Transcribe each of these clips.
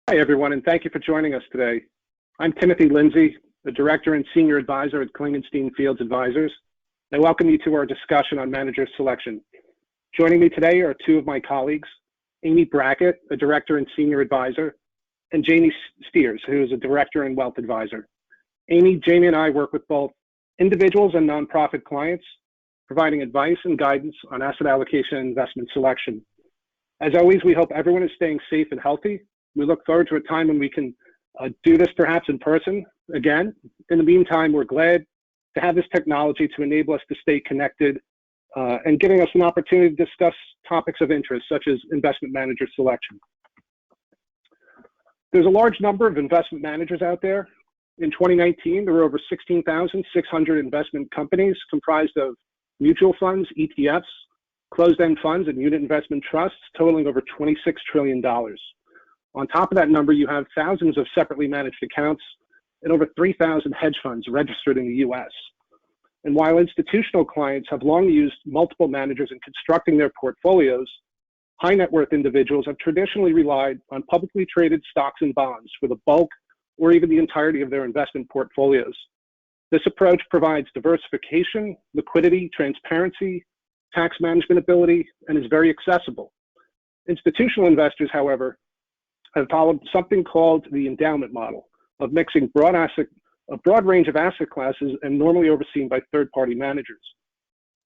Hi, everyone, and thank you for joining us today. I'm Timothy Lindsay, the Director and Senior Advisor at Klingenstein Fields Advisors. I welcome you to our discussion on manager selection. Joining me today are two of my colleagues, Amy Brackett, a Director and Senior Advisor, and Jamie Steers, who is a Director and Wealth Advisor. Amy, Jamie, and I work with both individuals and nonprofit clients, providing advice and guidance on asset allocation and investment selection. As always, we hope everyone is staying safe and healthy. We look forward to a time when we can do this perhaps in person again. In the meantime, we're glad to have this technology to enable us to stay connected and giving us an opportunity to discuss topics of interest, such as investment manager selection. There's a large number of investment managers out there. In 2019, there were over 16,600 investment companies comprised of mutual funds, ETFs, closed-end funds, and unit investment trusts totaling over $26 trillion. On top of that number, you have thousands of separately managed accounts and over 3,000 hedge funds registered in the US. And while institutional clients have long used multiple managers in constructing their portfolios, high net worth individuals have traditionally relied on publicly traded stocks and bonds for the bulk or even the entirety of their investment portfolios. This approach provides diversification, liquidity, transparency, tax management ability, and is very accessible. Institutional investors, however, have followed something called the endowment model of mixing a broad range of asset classes and normally overseen by third-party managers.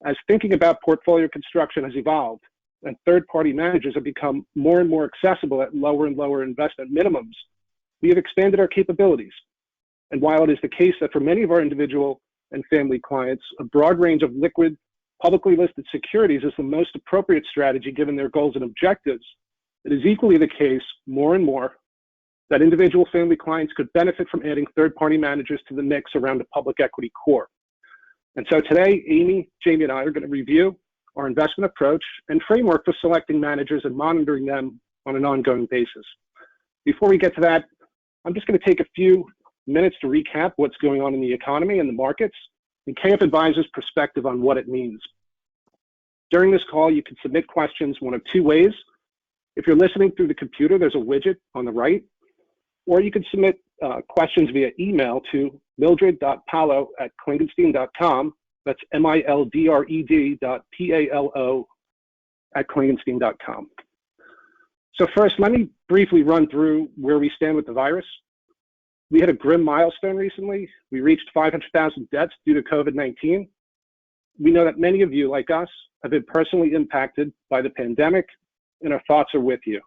As thinking about portfolio construction has evolved and third-party managers have become more and more accessible at lower and lower investment minimums, we have expanded our capabilities. And while it is the case that for many of our individual and family clients, a broad range of liquid, publicly listed securities is the most appropriate strategy given their goals and objectives, it is equally the case, more and more, that individual family clients could benefit from adding third-party managers to the mix around a public equity core. And so today, Amy, Jamie, and I are going to review our investment approach and framework for selecting managers and monitoring them on an ongoing basis. Before we get to that, I'm just going to take a few minutes to recap what's going on in the economy and the markets and KF Advisors' perspective on what it means. During this call, you can submit questions one of two ways. If you're listening through the computer, there's a widget on the right, or you can submit questions via email to mildred.palo@klingenstein.com. That's mildred.palo@klingenstein.com. So first, let me briefly run through where we stand with the virus. We had a grim milestone recently. We reached 500,000 deaths due to COVID-19. We know that many of you, like us, have been personally impacted by the pandemic, and our thoughts are with you.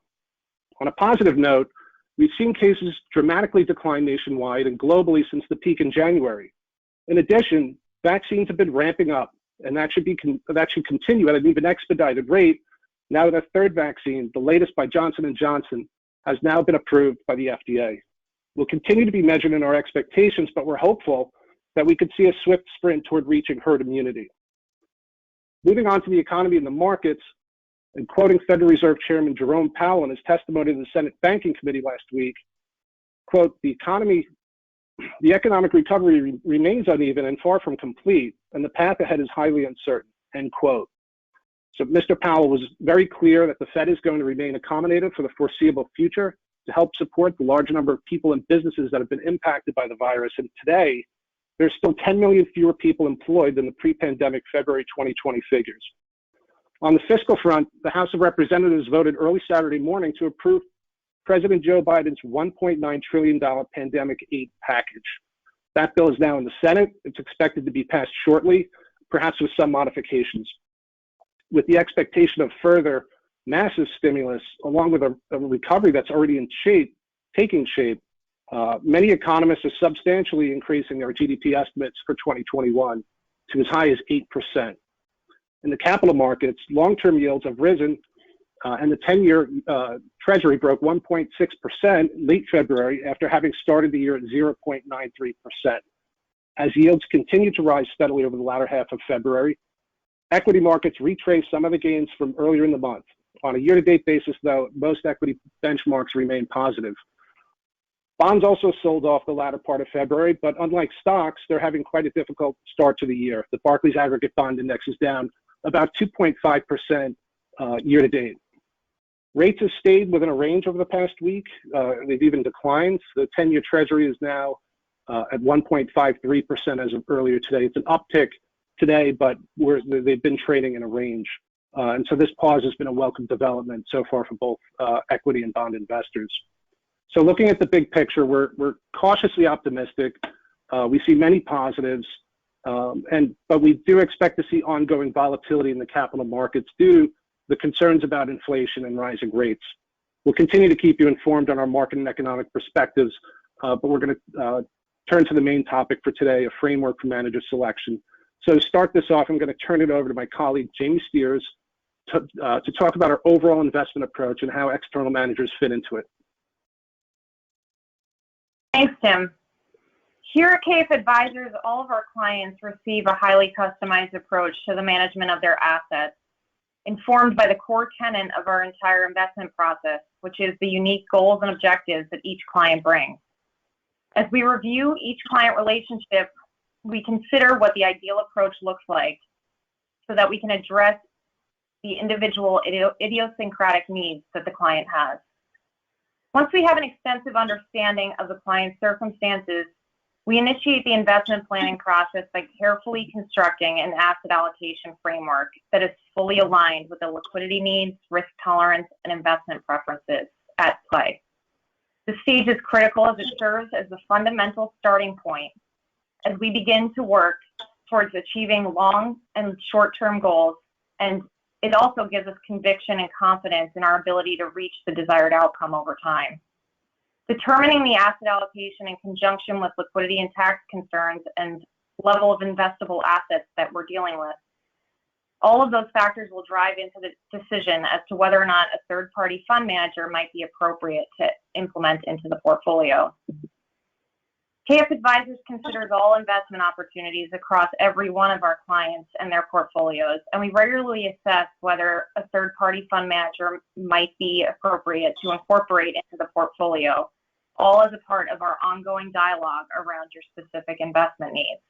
On a positive note, we've seen cases dramatically decline nationwide and globally since the peak in January. In addition, vaccines have been ramping up, and that should continue at an even expedited rate now that a third vaccine, the latest by Johnson & Johnson, has now been approved by the FDA. We'll continue to be measured in our expectations, but we're hopeful that we could see a swift sprint toward reaching herd immunity. Moving on to the economy and the markets, and quoting Federal Reserve Chairman Jerome Powell in his testimony to the Senate Banking Committee last week, quote, the economic recovery remains uneven and far from complete, and the path ahead is highly uncertain, end quote. So Mr. Powell was very clear that the Fed is going to remain accommodative for the foreseeable future to help support the large number of people and businesses that have been impacted by the virus. And today, there's still 10 million fewer people employed than the pre-pandemic February 2020 figures. On the fiscal front, the House of Representatives voted early Saturday morning to approve President Joe Biden's $1.9 trillion pandemic aid package. That bill is now in the Senate. It's expected to be passed shortly, perhaps with some modifications. With the expectation of further massive stimulus, along with a recovery that's already taking shape, many economists are substantially increasing their GDP estimates for 2021 to as high as 8%. In the capital markets, long-term yields have risen, and the 10-year Treasury broke 1.6% late February after having started the year at 0.93%. As yields continue to rise steadily over the latter half of February, equity markets retraced some of the gains from earlier in the month. On a year-to-date basis, though, most equity benchmarks remain positive. Bonds also sold off the latter part of February, but unlike stocks, they're having quite a difficult start to the year. The Barclays Aggregate Bond Index is down about 2.5% year to date. Rates have stayed within a range over the past week. They've even declined. The 10-year Treasury is now at 1.53% as of earlier today. It's an uptick today, but they've been trading in a range. And so this pause has been a welcome development so far for both equity and bond investors. So looking at the big picture, we're cautiously optimistic. We see many positives, but we do expect to see ongoing volatility in the capital markets due to the concerns about inflation and rising rates. We'll continue to keep you informed on our market and economic perspectives, but we're going to turn to the main topic for today, a framework for manager selection. So to start this off, I'm going to turn it over to my colleague, Jamie Steers, to talk about our overall investment approach and how external managers fit into it. Thanks, Tim. Here at KF Advisors, all of our clients receive a highly customized approach to the management of their assets, informed by the core tenet of our entire investment process, which is the unique goals and objectives that each client brings. As we review each client relationship, we consider what the ideal approach looks like so that we can address the individual idiosyncratic needs that the client has. Once we have an extensive understanding of the client's circumstances, we initiate the investment planning process by carefully constructing an asset allocation framework that is fully aligned with the liquidity needs, risk tolerance, and investment preferences at play. This stage is critical as it serves as the fundamental starting point as we begin to work towards achieving long and short-term goals, and it also gives us conviction and confidence in our ability to reach the desired outcome over time. Determining the asset allocation in conjunction with liquidity and tax concerns and level of investable assets that we're dealing with, all of those factors will drive into the decision as to whether or not a third-party fund manager might be appropriate to implement into the portfolio. KF Advisors considers all investment opportunities across every one of our clients and their portfolios, and we regularly assess whether a third-party fund manager might be appropriate to incorporate into the portfolio, all as a part of our ongoing dialogue around your specific investment needs.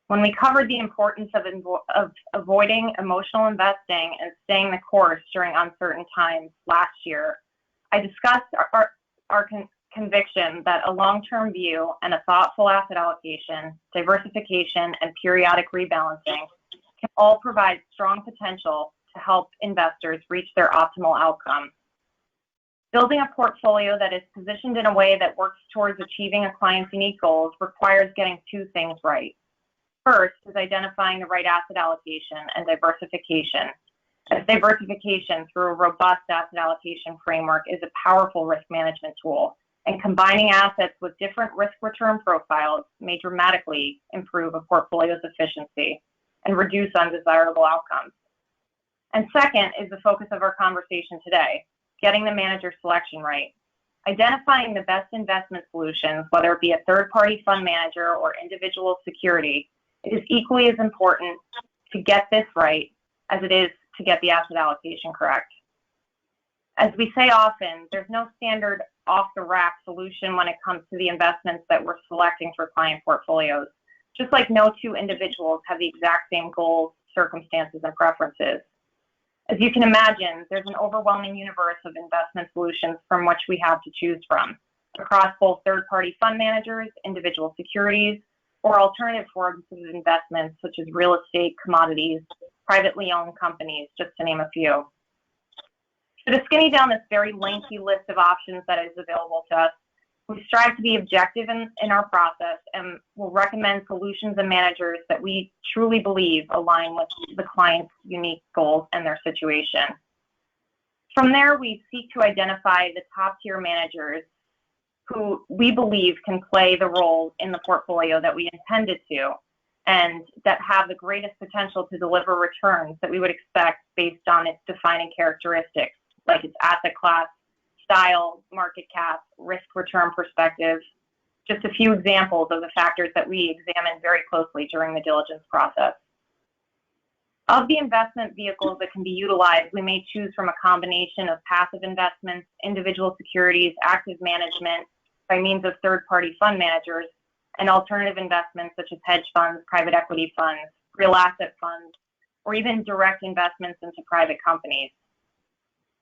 When we covered the importance of avoiding emotional investing and staying the course during uncertain times last year, I discussed our conviction that a long-term view and a thoughtful asset allocation, diversification, and periodic rebalancing can all provide strong potential to help investors reach their optimal outcome. Building a portfolio that is positioned in a way that works towards achieving a client's unique goals requires getting two things right. First is identifying the right asset allocation and diversification, as diversification through a robust asset allocation framework is a powerful risk management tool, and combining assets with different risk-return profiles may dramatically improve a portfolio's efficiency and reduce undesirable outcomes. And second is the focus of our conversation today, getting the manager selection right. Identifying the best investment solutions, whether it be a third-party fund manager or individual security, it is equally as important to get this right as it is to get the asset allocation correct. As we say often, there's no standard off-the-rack solution when it comes to the investments that we're selecting for client portfolios, just like no two individuals have the exact same goals, circumstances, and preferences. As you can imagine, there's an overwhelming universe of investment solutions from which we have to choose from, across both third-party fund managers, individual securities, or alternative forms of investments such as real estate, commodities, privately owned companies, just to name a few. So to skinny down this very lengthy list of options that is available to us, we strive to be objective in our process and will recommend solutions and managers that we truly believe align with the client's unique goals and their situation. From there, we seek to identify the top-tier managers who we believe can play the role in the portfolio that we intended to and that have the greatest potential to deliver returns that we would expect based on its defining characteristics, like its asset class, style, market cap, risk-return perspective. Just a few examples of the factors that we examined very closely during the diligence process. Of the investment vehicles that can be utilized, we may choose from a combination of passive investments, individual securities, active management by means of third-party fund managers, and alternative investments such as hedge funds, private equity funds, real asset funds, or even direct investments into private companies.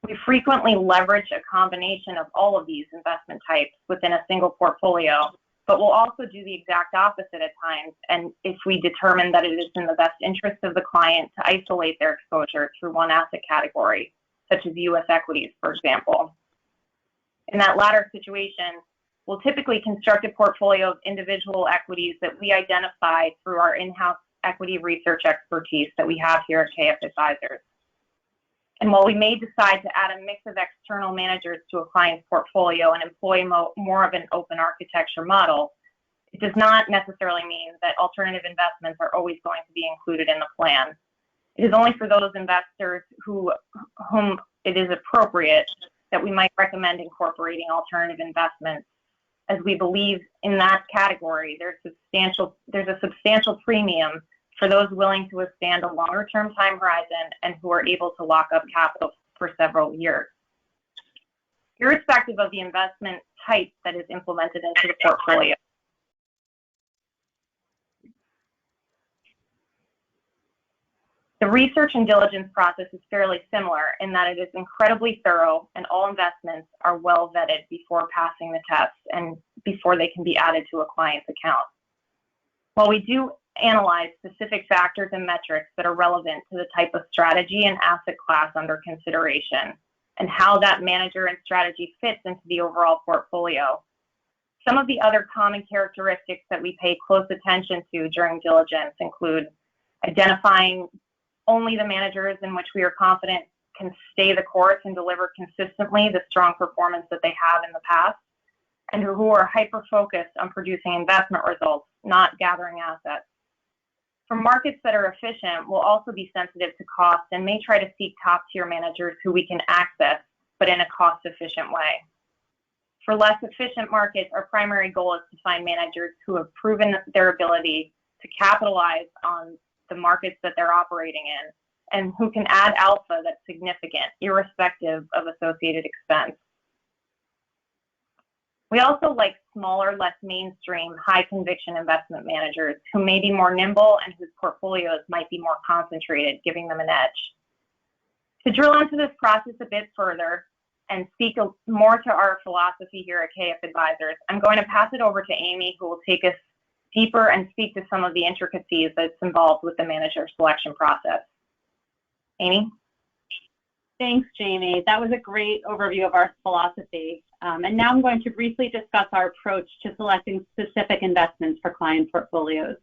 We frequently leverage a combination of all of these investment types within a single portfolio, but we'll also do the exact opposite at times, and if we determine that it is in the best interest of the client to isolate their exposure through one asset category, such as U.S. equities, for example. In that latter situation, we'll typically construct a portfolio of individual equities that we identify through our in-house equity research expertise that we have here at KF Advisors. And while we may decide to add a mix of external managers to a client's portfolio and employ more of an open architecture model, it does not necessarily mean that alternative investments are always going to be included in the plan. It is only for those investors whom it is appropriate that we might recommend incorporating alternative investments, as we believe in that category there's a substantial premium for those willing to withstand a longer-term time horizon and who are able to lock up capital for several years. Irrespective of the investment type that is implemented into the portfolio. The research and diligence process is fairly similar in that it is incredibly thorough and all investments are well vetted before passing the test and before they can be added to a client's account. While we do analyze specific factors and metrics that are relevant to the type of strategy and asset class under consideration and how that manager and strategy fits into the overall portfolio, some of the other common characteristics that we pay close attention to during diligence include identifying only the managers in which we are confident can stay the course and deliver consistently the strong performance that they have in the past, and who are hyper-focused on producing investment results, not gathering assets. For markets that are efficient, we'll also be sensitive to cost and may try to seek top-tier managers who we can access, but in a cost-efficient way. For less efficient markets, our primary goal is to find managers who have proven their ability to capitalize on the markets that they're operating in and who can add alpha that's significant, irrespective of associated expense. We also like smaller, less mainstream, high-conviction investment managers who may be more nimble and whose portfolios might be more concentrated, giving them an edge. To drill into this process a bit further and speak more to our philosophy here at KF Advisors, I'm going to pass it over to Amy, who will take us deeper and speak to some of the intricacies that's involved with the manager selection process. Amy? Thanks, Jamie. That was a great overview of our philosophy. And now I'm going to briefly discuss our approach to selecting specific investments for client portfolios.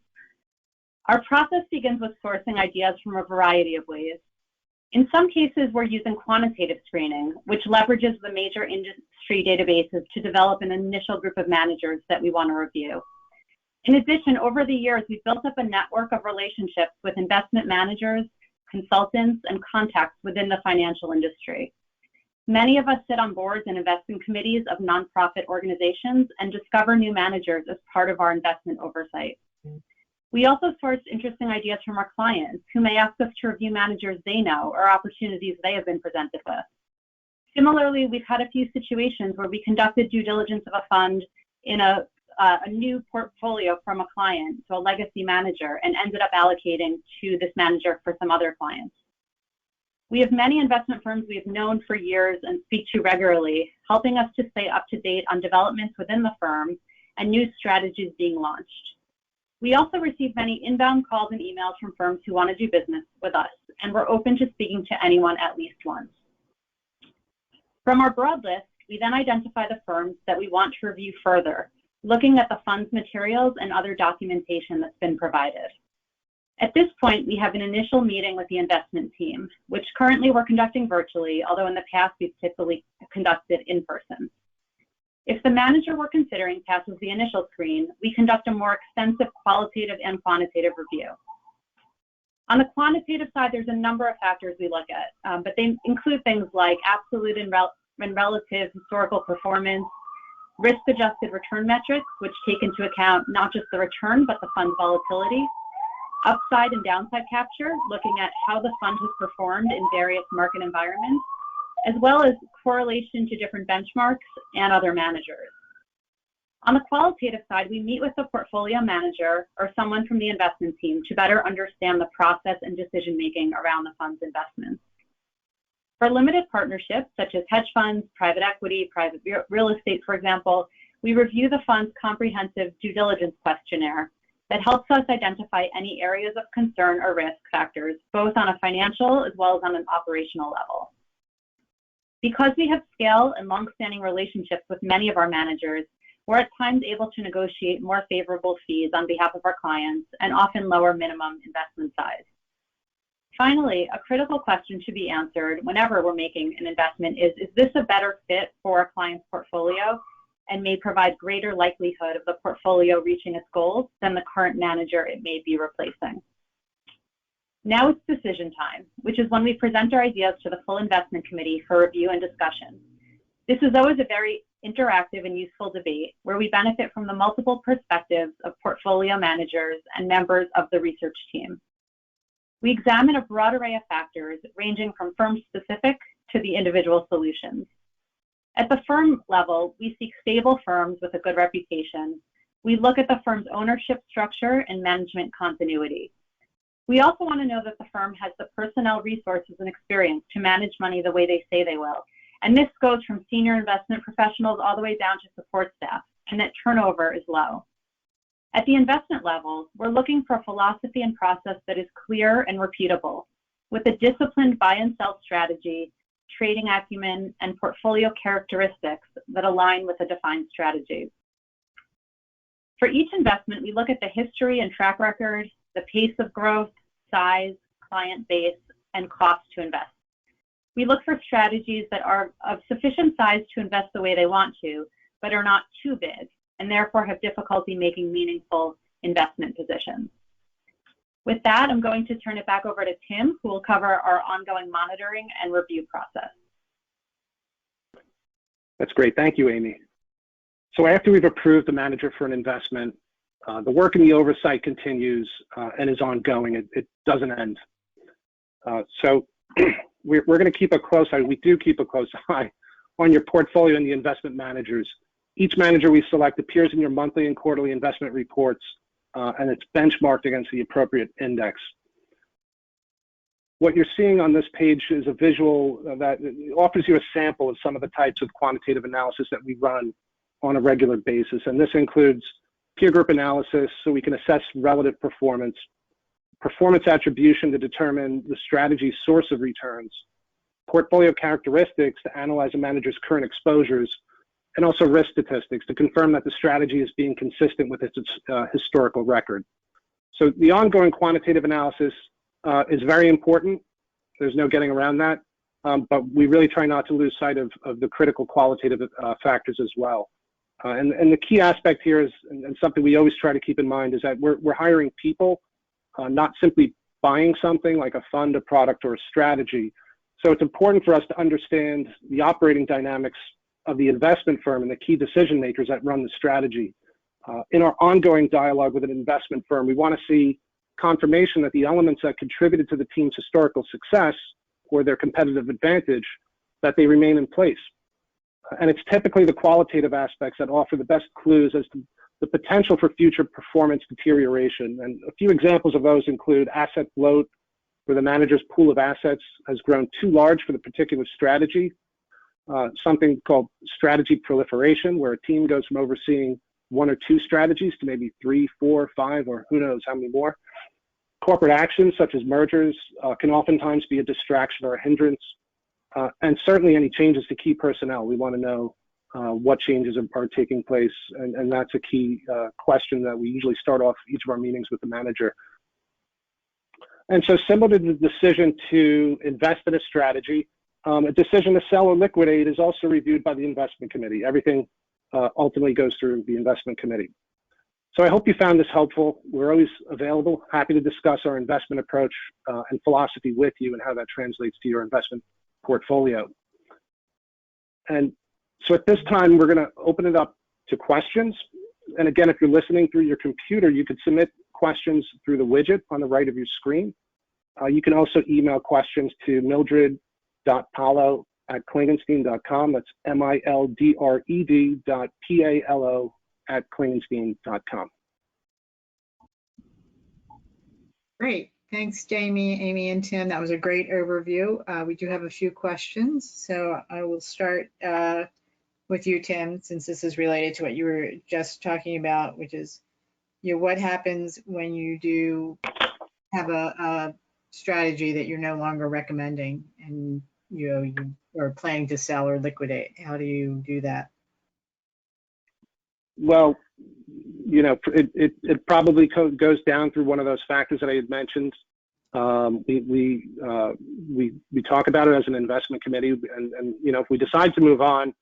Our process begins with sourcing ideas from a variety of ways. In some cases, we're using quantitative screening, which leverages the major industry databases to develop an initial group of managers that we want to review. In addition, over the years, we've built up a network of relationships with investment managers, consultants, and contacts within the financial industry. Many of us sit on boards and investment committees of nonprofit organizations and discover new managers as part of our investment oversight. We also source interesting ideas from our clients who may ask us to review managers they know or opportunities they have been presented with. Similarly, we've had a few situations where we conducted due diligence of a fund in a new portfolio from a client to a legacy manager and ended up allocating to this manager for some other clients. We have many investment firms we have known for years and speak to regularly, helping us to stay up to date on developments within the firm and new strategies being launched. We also receive many inbound calls and emails from firms who want to do business with us, and we're open to speaking to anyone at least once. From our broad list, we then identify the firms that we want to review further, looking at the fund's materials and other documentation that's been provided. At this point, we have an initial meeting with the investment team, which currently we're conducting virtually, although in the past we've typically conducted in person. If the manager we're considering passes the initial screen, we conduct a more extensive qualitative and quantitative review. On the quantitative side, there's a number of factors we look at, but they include things like absolute and relative historical performance, risk-adjusted return metrics, which take into account not just the return, but the fund's volatility, upside and downside capture, looking at how the fund has performed in various market environments, as well as correlation to different benchmarks and other managers. On the qualitative side, we meet with the portfolio manager or someone from the investment team to better understand the process and decision-making around the fund's investments. For limited partnerships, such as hedge funds, private equity, private real estate, for example, we review the fund's comprehensive due diligence questionnaire that helps us identify any areas of concern or risk factors, both on a financial as well as on an operational level. Because we have scale and long-standing relationships with many of our managers, we're at times able to negotiate more favorable fees on behalf of our clients and often lower minimum investment size. Finally, a critical question to be answered whenever we're making an investment is this a better fit for a client's portfolio and may provide greater likelihood of the portfolio reaching its goals than the current manager it may be replacing? Now it's decision time, which is when we present our ideas to the full investment committee for review and discussion. This is always a very interactive and useful debate where we benefit from the multiple perspectives of portfolio managers and members of the research team. We examine a broad array of factors ranging from firm-specific to the individual solutions. At the firm level, we seek stable firms with a good reputation. We look at the firm's ownership structure and management continuity. We also want to know that the firm has the personnel resources and experience to manage money the way they say they will. And this goes from senior investment professionals all the way down to support staff, and that turnover is low. At the investment level, we're looking for a philosophy and process that is clear and repeatable, with a disciplined buy and sell strategy, trading acumen, and portfolio characteristics that align with a defined strategy. For each investment, we look at the history and track record, the pace of growth, size, client base, and cost to invest. We look for strategies that are of sufficient size to invest the way they want to, but are not too big, and therefore have difficulty making meaningful investment positions. With that, I'm going to turn it back over to Tim, who will cover our ongoing monitoring and review process. That's great. Thank you, Amy. So after we've approved the manager for an investment, the work in the oversight continues and is ongoing. It doesn't end. So we're going to keep a close eye. We do keep a close eye on your portfolio and the investment managers. Each manager we select appears in your monthly and quarterly investment reports, and it's benchmarked against the appropriate index. What you're seeing on this page is a visual that offers you a sample of some of the types of quantitative analysis that we run on a regular basis. And this includes peer group analysis, so we can assess relative performance, performance attribution to determine the strategy's source of returns, portfolio characteristics to analyze a manager's current exposures, and also risk statistics to confirm that the strategy is being consistent with its historical record. So the ongoing quantitative analysis is very important. There's no getting around that, but we really try not to lose sight of the critical qualitative factors as well. And the key aspect here is, and something we always try to keep in mind, is that we're hiring people, not simply buying something like a fund, a product, or a strategy. So it's important for us to understand the operating dynamics of the investment firm and the key decision makers that run the strategy. In our ongoing dialogue with an investment firm, we want to see confirmation that the elements that contributed to the team's historical success or their competitive advantage, that they remain in place. And it's typically the qualitative aspects that offer the best clues as to the potential for future performance deterioration. And a few examples of those include asset bloat, where the manager's pool of assets has grown too large for the particular strategy, something called strategy proliferation, where a team goes from overseeing one or two strategies to maybe 3, 4, 5, or who knows how many more. Corporate actions such as mergers can oftentimes be a distraction or a hindrance. And certainly any changes to key personnel. We want to know what changes are taking place, and that's a key question that we usually start off each of our meetings with the manager. And so similar to the decision to invest in a strategy, a decision to sell or liquidate is also reviewed by the investment committee. Everything ultimately goes through the investment committee. So I hope you found this helpful. We're always available, happy to discuss our investment approach and philosophy with you and how that translates to your investment portfolio. And so at this time, we're going to open it up to questions. And again, if you're listening through your computer, you could submit questions through the widget on the right of your screen. You can also email questions to mildred.palo@klingenstein.com. That's mildred.palo@klingenstein.com. Great. Thanks, Jamie, Amy, and Tim. That was a great overview. We do have a few questions, so I will start with you, Tim, since this is related to what you were just talking about, which is, what happens when you do have a strategy that you're no longer recommending, and you are planning to sell or liquidate? How do you do that? Well, it probably goes down through one of those factors that I had mentioned. We talk about it as an investment committee, and if we decide to move on,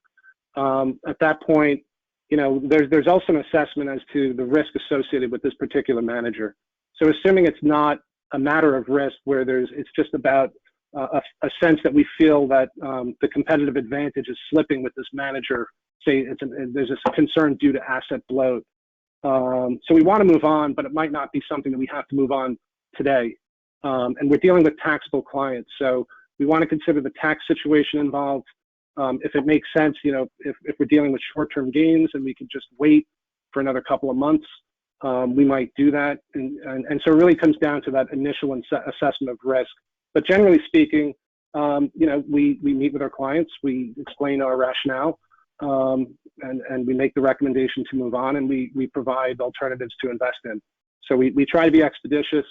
at that point, there's also an assessment as to the risk associated with this particular manager. So assuming it's not a matter of risk where it's just about a sense that we feel that the competitive advantage is slipping with this manager, say there's a concern due to asset bloat. So we want to move on, but it might not be something that we have to move on today. And we're dealing with taxable clients, so we want to consider the tax situation involved. If it makes sense, if we're dealing with short-term gains and we can just wait for another couple of months, we might do that. And so it really comes down to that initial assessment of risk. But generally speaking, we meet with our clients, we explain our rationale, and we make the recommendation to move on, and we provide alternatives to invest in. So we try to be expeditious,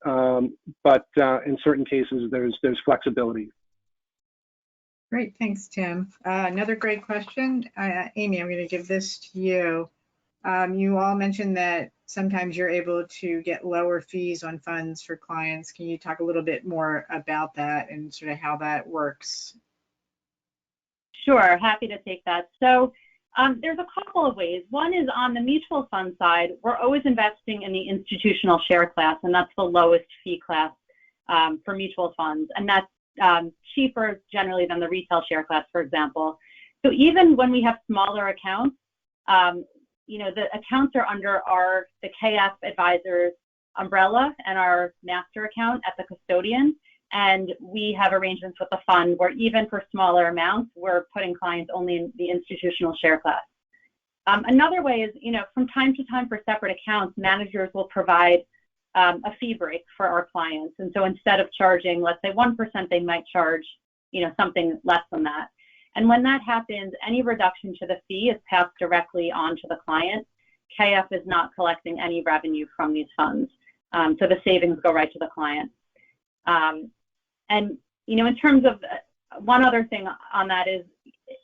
but in certain cases, there's flexibility. Great, thanks, Tim. Another great question. Amy, I'm going to give this to you. You all mentioned that sometimes you're able to get lower fees on funds for clients. Can you talk a little bit more about that and sort of how that works? Sure, happy to take that. So there's a couple of ways. One is on the mutual fund side, we're always investing in the institutional share class, and that's the lowest fee class for mutual funds. And that's cheaper generally than the retail share class, for example. So even when we have smaller accounts, the accounts are under the KF Advisors umbrella and our master account at the custodian. And we have arrangements with the fund where even for smaller amounts, we're putting clients only in the institutional share class. Another way is, from time to time for separate accounts, managers will provide a fee break for our clients. And so instead of charging, let's say 1%, they might charge, something less than that. And when that happens, any reduction to the fee is passed directly on to the client. KF is not collecting any revenue from these funds. So the savings go right to the client. And, in terms of one other thing on that is,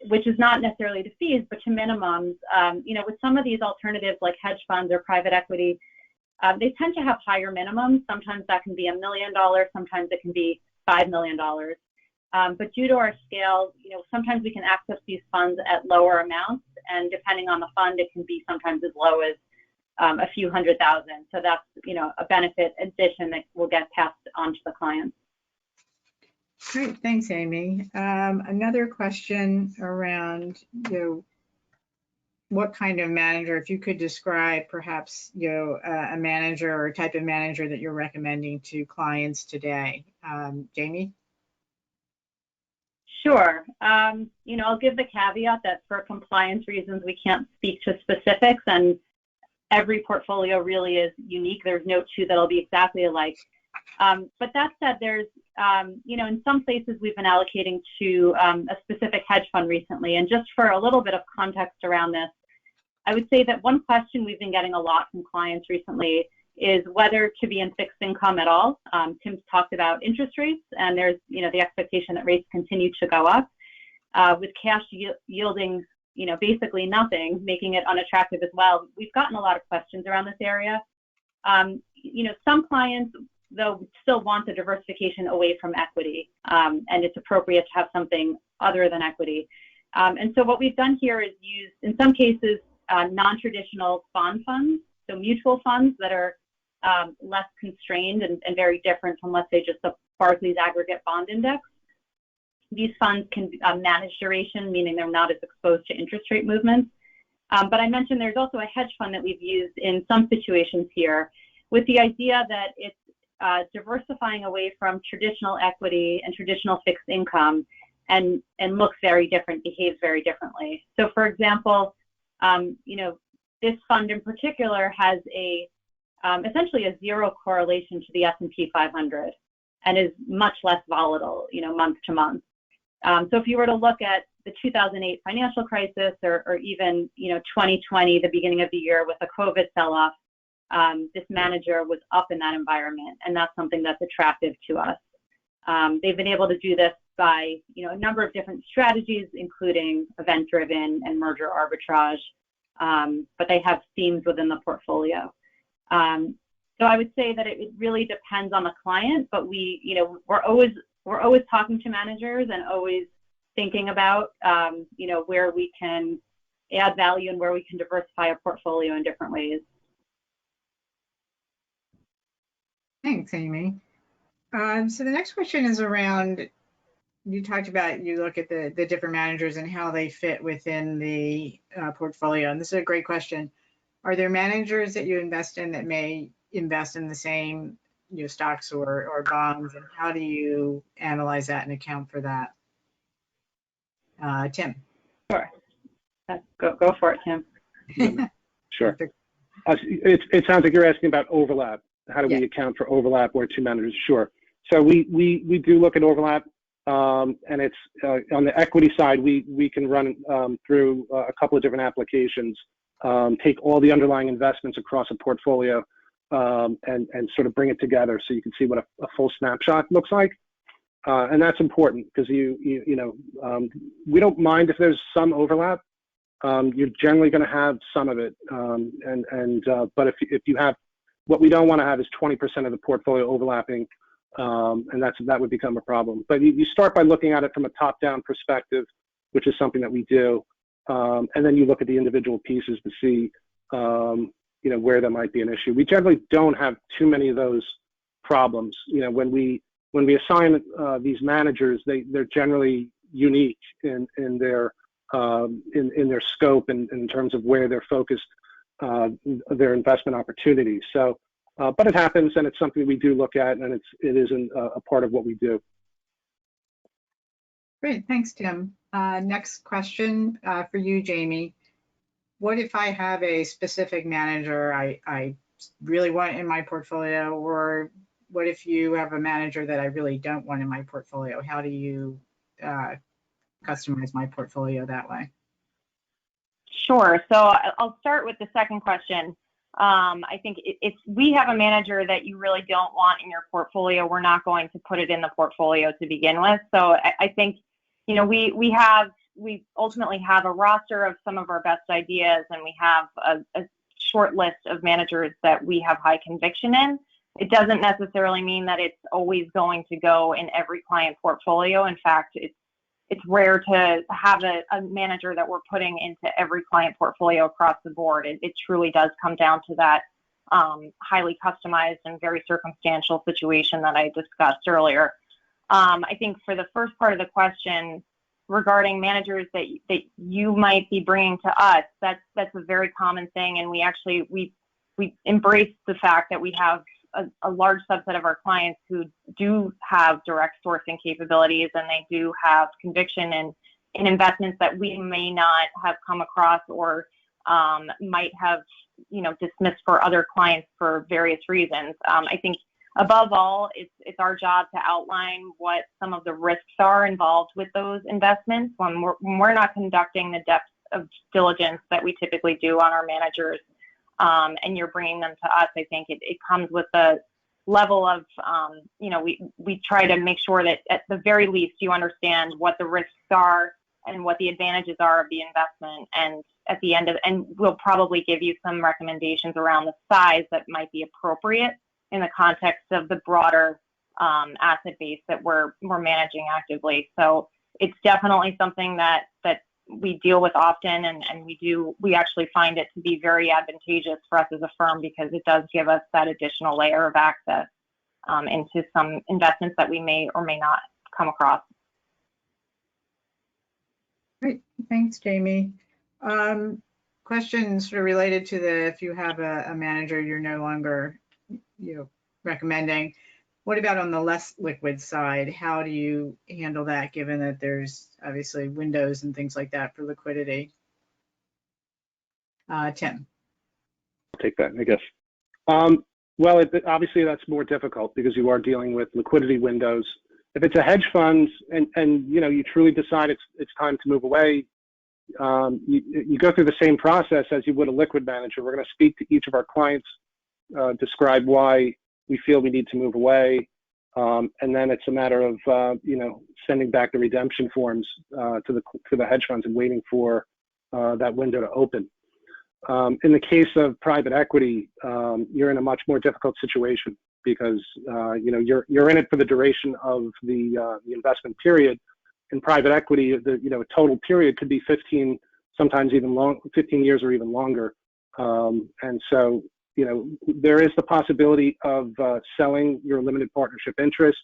which is not necessarily to fees, but to minimums, with some of these alternatives like hedge funds or private equity, they tend to have higher minimums. Sometimes that can be $1 million, sometimes it can be $5 million. But due to our scale, sometimes we can access these funds at lower amounts, and depending on the fund, it can be sometimes as low as a few $100,000. So that's, a benefit addition that will get passed on to the clients. Great, thanks, Amy. Another question around, what kind of manager, if you could describe perhaps, a manager or a type of manager that you're recommending to clients today. Jamie? Sure. I'll give the caveat that for compliance reasons, we can't speak to specifics, and every portfolio really is unique. There's no two that'll be exactly alike. But that said, there's, in some places we've been allocating to a specific hedge fund recently. And just for a little bit of context around this, I would say that one question we've been getting a lot from clients recently is whether to be in fixed income at all. Tim's talked about interest rates, and there's, the expectation that rates continue to go up, with cash yielding, basically nothing, making it unattractive as well. We've gotten a lot of questions around this area. Some clients, though, still want the diversification away from equity, and it's appropriate to have something other than equity. And so what we've done here is use, in some cases, non-traditional bond funds, so mutual funds that are less constrained and very different from, let's say, just the Barclays Aggregate Bond Index. These funds can manage duration, meaning they're not as exposed to interest rate movements. But I mentioned there's also a hedge fund that we've used in some situations here, with the idea that it's diversifying away from traditional equity and traditional fixed income, and looks very different, behaves very differently. So, for example, this fund in particular has a essentially a zero correlation to the S&P 500 and is much less volatile, month to month. So if you were to look at the 2008 financial crisis or even, 2020, the beginning of the year with a COVID sell-off, this manager was up in that environment, and that's something that's attractive to us. They've been able to do this by, a number of different strategies, including event-driven and merger arbitrage, but they have themes within the portfolio. So I would say that it really depends on the client, but we're always talking to managers and always thinking about, where we can add value and where we can diversify a portfolio in different ways. Thanks, Amy. So the next question is around, you talked about, you look at the different managers and how they fit within the portfolio. And this is a great question. Are there managers that you invest in that may invest in the same stocks or bonds? And how do you analyze that and account for that? Tim. Sure. Go for it, Tim. Sure. It sounds like you're asking about overlap. How do we account for overlap where two managers? Sure. So we do look at overlap, and it's on the equity side. We can run through a couple of different applications, take all the underlying investments across a portfolio, and sort of bring it together so you can see what a full snapshot looks like. And that's important because we don't mind if there's some overlap. You're generally going to have some of it, but if you have, what we don't want to have is 20% of the portfolio overlapping, and that would become a problem. But you start by looking at it from a top-down perspective, which is something that we do, and then you look at the individual pieces to see, where there might be an issue. We generally don't have too many of those problems. When we assign these managers, they're generally unique in their scope and in terms of where they're focused, their investment opportunities. So, but it happens, and it's something we do look at, and it isn't a part of what we do. Great, thanks, Tim. Next question for you, Jamie. What if I have a specific manager I really want in my portfolio, or what if you have a manager that I really don't want in my portfolio? How do you customize my portfolio that way? Sure. So I'll start with the second question. I think if we have a manager that you really don't want in your portfolio, we're not going to put it in the portfolio to begin with. So I think, we ultimately have a roster of some of our best ideas, and we have a short list of managers that we have high conviction in. It doesn't necessarily mean that it's always going to go in every client portfolio. In fact, it's rare to have a manager that we're putting into every client portfolio across the board. It truly does come down to that highly customized and very circumstantial situation that I discussed earlier. I think for the first part of the question regarding managers that you might be bringing to us, that's a very common thing, and we embrace the fact that we have a large subset of our clients who do have direct sourcing capabilities, and they do have conviction in investments that we may not have come across or might have dismissed for other clients for various reasons. I think above all, it's our job to outline what some of the risks are involved with those investments when we're not conducting the depth of diligence that we typically do on our managers. And you're bringing them to us. I think it comes with a level of, we try to make sure that at the very least you understand what the risks are and what the advantages are of the investment. And at the end and we'll probably give you some recommendations around the size that might be appropriate in the context of the broader asset base that we're managing actively. So it's definitely something that we deal with often, and we actually find it to be very advantageous for us as a firm because it does give us that additional layer of access into some investments that we may or may not come across. Great, thanks, Jamie. Question sort of related to if you have a manager you're no longer recommending. What about on the less liquid side? How do you handle that, given that there's obviously windows and things like that for liquidity? Tim. I'll take that, I guess. Well, obviously that's more difficult because you are dealing with liquidity windows. If it's a hedge fund and you truly decide it's time to move away, you go through the same process as you would a liquid manager. We're going to speak to each of our clients, describe why we feel we need to move away, and then it's a matter of sending back the redemption forms to the hedge funds and waiting for that window to open. In the case of private equity, you're in a much more difficult situation because you're in it for the duration of the investment period. In private equity, the total period could be 15, sometimes even 15 years or even longer. And so there is the possibility of selling your limited partnership interest.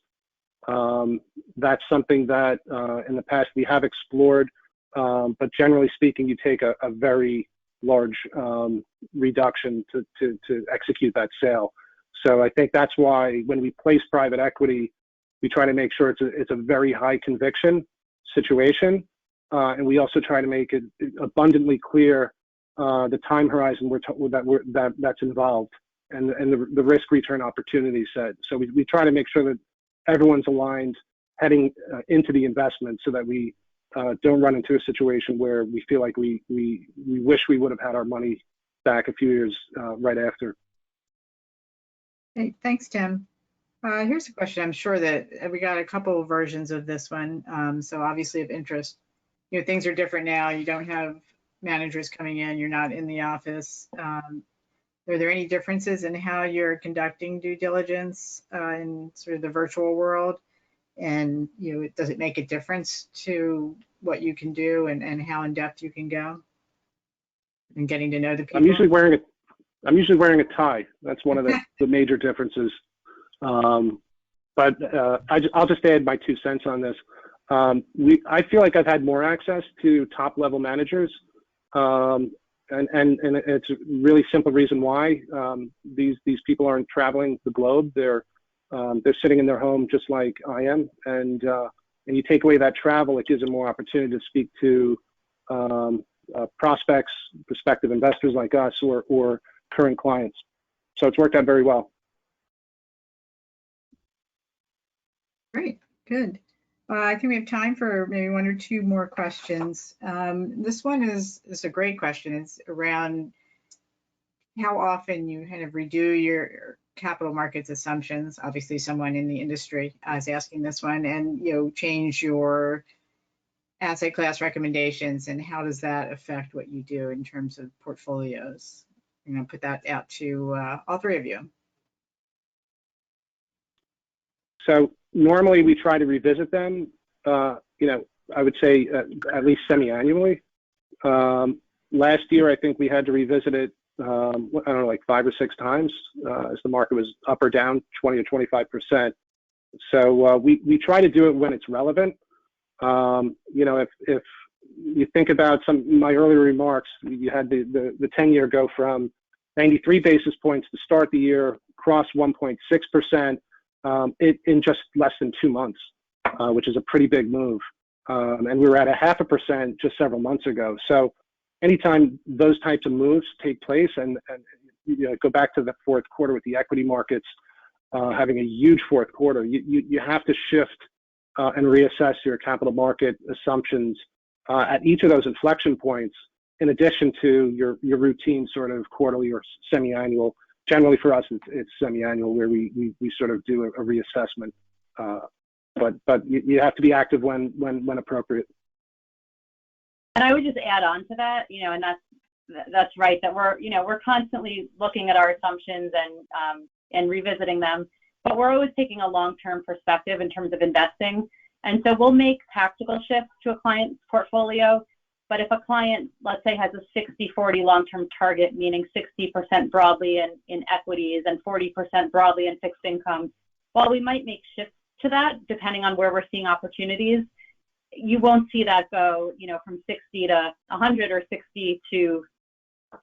That's something that in the past we have explored, but generally speaking, you take a very large reduction to execute that sale. So I think that's why when we place private equity, we try to make sure it's a very high conviction situation, and we also try to make it abundantly clear the time horizon that's involved and the risk return opportunity set. So we try to make sure that everyone's aligned heading into the investment so that we don't run into a situation where we feel like we wish we would have had our money back a few years right after. Hey, thanks, Tim. Here's a question. I'm sure that we got a couple of versions of this one. So obviously of interest, things are different now. You don't have managers coming in. You're not in the office. Are there any differences in how you're conducting due diligence in sort of the virtual world? And does it make a difference to what you can do and how in depth you can go and getting to know the people? I'm usually wearing a tie. That's one of the major differences. But I'll just add my 2 cents on this. I feel like I've had more access to top level managers, and it's a really simple reason why. These people aren't traveling the globe. They're sitting in their home just like I am, and you take away that travel, it gives them more opportunity to speak to prospects, prospective investors like us, or current clients. So it's worked out very well. Great, good. I think we have time for maybe 1 or 2 more questions. This one is a great question. It's around how often you kind of redo your capital markets assumptions. Obviously, someone in the industry is asking this one, and change your asset class recommendations, and how does that affect what you do in terms of portfolios? I'm going to put that out to all 3 of you. So normally we try to revisit them, I would say at least semi-annually. Last year, I think we had to revisit it, I don't know, like 5 or 6 times as the market was up or down 20 or 25%. So we try to do it when it's relevant. If you think about my earlier remarks, you had the 10-year go from 93 basis points to start the year, cross 1.6%. In just less than 2 months, which is a pretty big move. And we were at 0.5% just several months ago. So anytime those types of moves take place, and go back to the fourth quarter with the equity markets having a huge fourth quarter, you have to shift and reassess your capital market assumptions at each of those inflection points, in addition to your routine sort of quarterly or semi-annual. Generally for us, it's semi-annual where we sort of do a reassessment, but you have to be active when appropriate. And I would just add on to that, and that's right, that we're constantly looking at our assumptions and revisiting them, but we're always taking a long-term perspective in terms of investing. And so we'll make tactical shifts to a client's portfolio. But if a client, let's say, has a 60-40 long-term target, meaning 60% broadly in equities and 40% broadly in fixed income, while we might make shifts to that, depending on where we're seeing opportunities, you won't see that go, from 60 to 100 or 60 to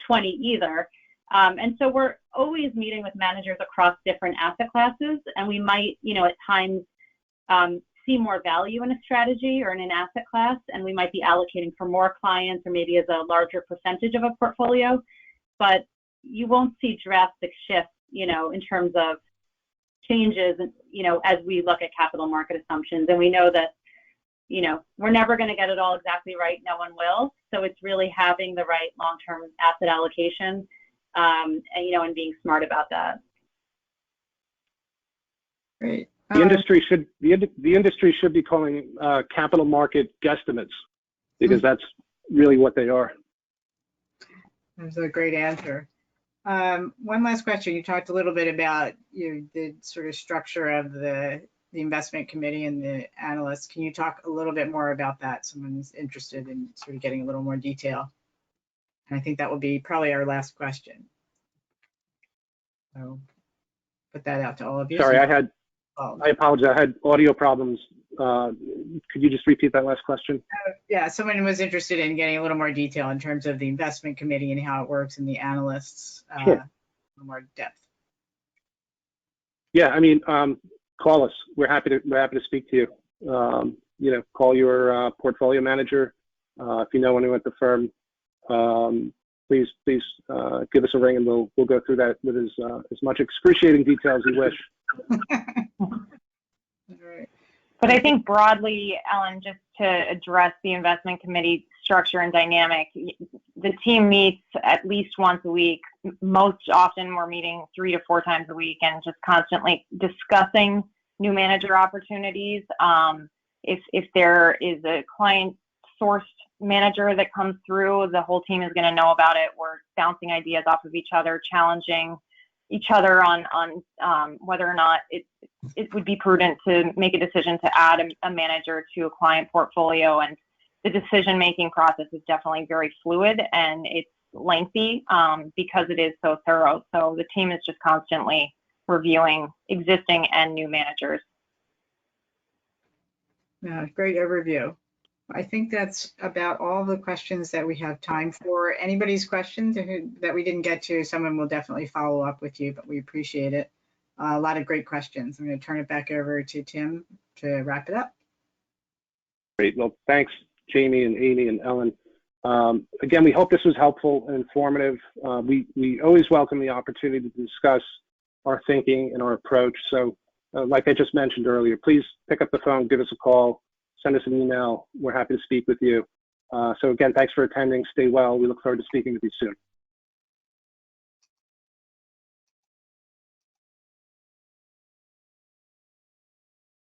20 either. And so we're always meeting with managers across different asset classes, and we might, at times, see more value in a strategy or in an asset class, and we might be allocating for more clients or maybe as a larger percentage of a portfolio, but you won't see drastic shifts in terms of changes, as we look at capital market assumptions. And we know that, we're never going to get it all exactly right. No one will. So it's really having the right long-term asset allocation, and being smart about that. Great. The industry should be calling capital market guesstimates, because that's really what they are. That's a great answer. One last question. You talked a little bit about the sort of structure of the investment committee and the analysts. Can you talk a little bit more about that? Someone's interested in sort of getting a little more detail. And I think that will be probably our last question. So put that out to all of you. Sorry, I apologize. I had audio problems. Could you just repeat that last question? Yeah, someone was interested in getting a little more detail in terms of the investment committee and how it works, and the analysts, sure. A little more depth. Yeah, I mean, call us. We're happy to speak to you. Call your portfolio manager. If you know anyone at the firm, please give us a ring, and we'll go through that with as much excruciating detail as you wish. All right. But I think broadly, Ellen, just to address the investment committee structure and dynamic, the team meets at least once a week. Most often we're meeting 3 to 4 times a week and just constantly discussing new manager opportunities. If there is a client sourced manager that comes through, the whole team is going to know about it. We're bouncing ideas off of each other, challenging each other on whether or not it would be prudent to make a decision to add a manager to a client portfolio. And the decision-making process is definitely very fluid, and it's lengthy because it is so thorough. So the team is just constantly reviewing existing and new managers. Yeah, great overview. I think that's about all the questions that we have time for. Anybody's questions that we didn't get to, someone will definitely follow up with you, but we appreciate it. A lot of great questions. I'm going to turn it back over to Tim to wrap it up. Great. Well, thanks, Jamie and Amy and Ellen. Again, we hope this was helpful and informative. We always welcome the opportunity to discuss our thinking and our approach. So like I just mentioned earlier, please pick up the phone, give us a call, send us an email. We're happy to speak with you. So again, thanks for attending. Stay well. We look forward to speaking with you soon.